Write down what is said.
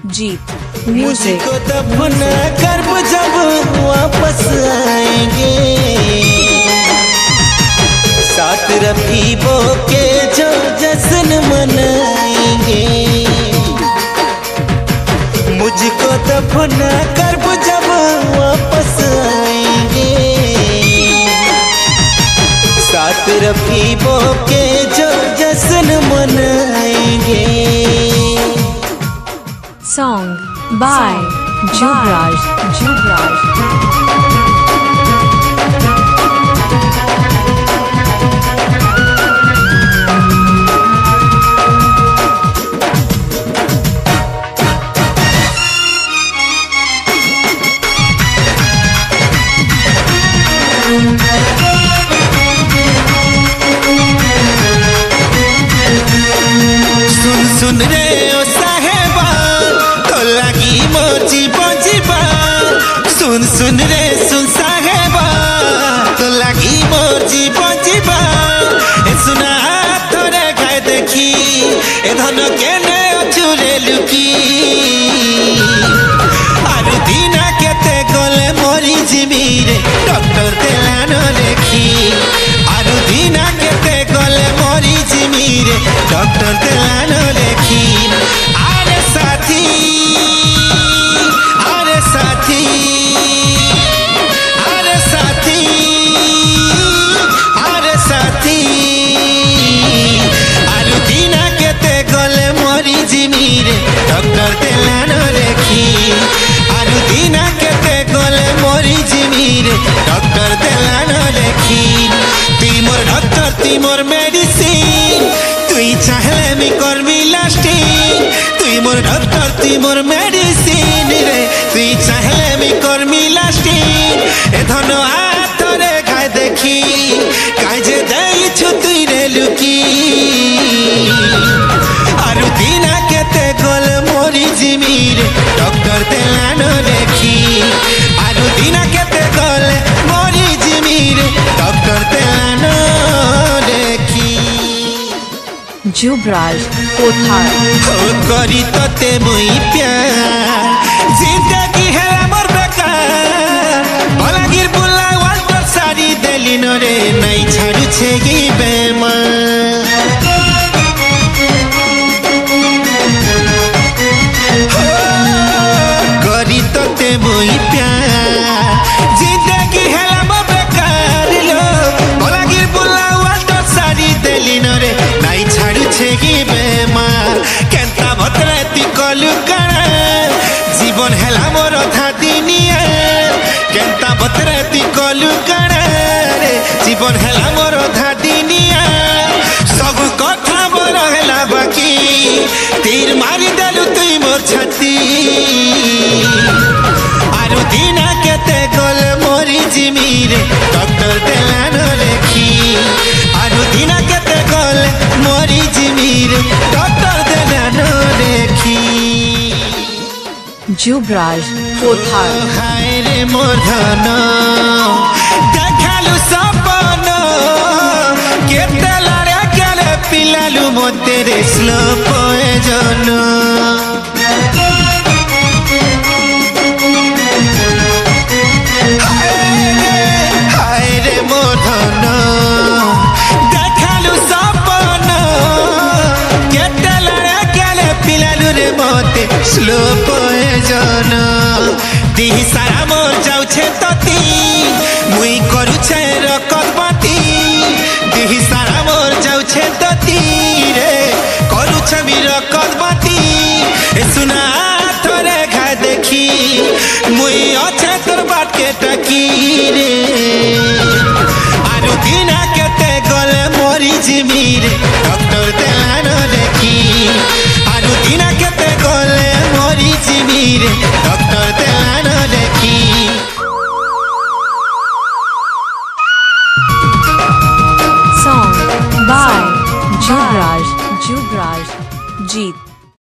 जीत music. मुझको दफन कर जब वापस आएंगे, साथ रफीकों के जो जश्न मनाएंगे। मुझको दफन कर जब वापस आएंगे, साथ रफीकों के जो जश्न मनाएंगे। Song by जुबराज। सुन सुन रे ओ साहेबा, तो लगी मोर जीवन जीवन। सुन सुन रे सुन साहेबा, तो लगी मोर जीवन जीवन। ए सुना तोरे गाय देखी, ए धन केने अचुरे लुकी। आरु दिना केते गले मोरी जिमीरे, डॉक्टर देलानो देखी। आरु दिना केते गले मोरी जिमीरे, डॉक्टर देलानो देखी। अरे साथी, अरे साथी, अरे साथी, अरे साथी। आरु दिना केते गले मोरी जिमीरे, डॉक्टर देलानो देखी। आरु दिना केते गले मोरी जिमीरे, डॉक्टर देलानो देखी। तुई मोर डॉक्टर, तुई मोर मेडिसिन, तुई चाहले मी करबी लास्टिंग। तुई मोर डॉक्टर, तुई मोर मेडिसिन रे, तुई चाहले मी करबी लास्टिंग। ए धन हाथरे खाय देखी, काय जे देइछु तुई रे लुकी। आरु दिना केते गल मोरी जिमीरे, डॉक्टर देलानो देखी। आरु दिना केते गल मोरी जिमीरे, डॉक्टर देलानो देखी। जुबराज कोठार हो करी तते मुई प्यार, जिंदगी है मोर बेकार। बलागीर बुला वाल्टर सारी देली न रे, नहीं छाड़ू छेगी बेमार। हो करी तते मुई प्यार, जिंदगी है मोर बेकार। लो बलागीर बुला वाल्टर सारी देली न रे, नहीं छाड़ू छेगी बेमार। केंता भद्राती कलु काना, जीवन हेला मोर अधा दिनिया। केंता भद्राती कलु काना रे, जीवन हेला मोर अधा दिनिया। सब कथा मोर हेला बाकी, तीर मारी देलु तुई मोर छाती। आरु दिना केते गल मोरी जिमीरे, डॉक्टर देलानो देखी। आरु दिना केते गल मोरी जिमीरे, डॉक्टर देलानो देखी। जुबराज कोठार हाय रे मोर धन, देखालु सपन। केते लड़े केले पिलालु मोते रे स्लो पॉइजन। हाय रे मोर धन, देखालु सपन। केते लड़े केले पिलालु रे मोते स्लो पॉइजन। दिही सारा मोर जाउछे तती, मुई करूछे रकत बाती। दिही सारा मोर जाउछे तती रे, करूछे मी रकत बाती। ए सुना थोरे घा देखी, मुई अच्छे तोर बात के टकी रे।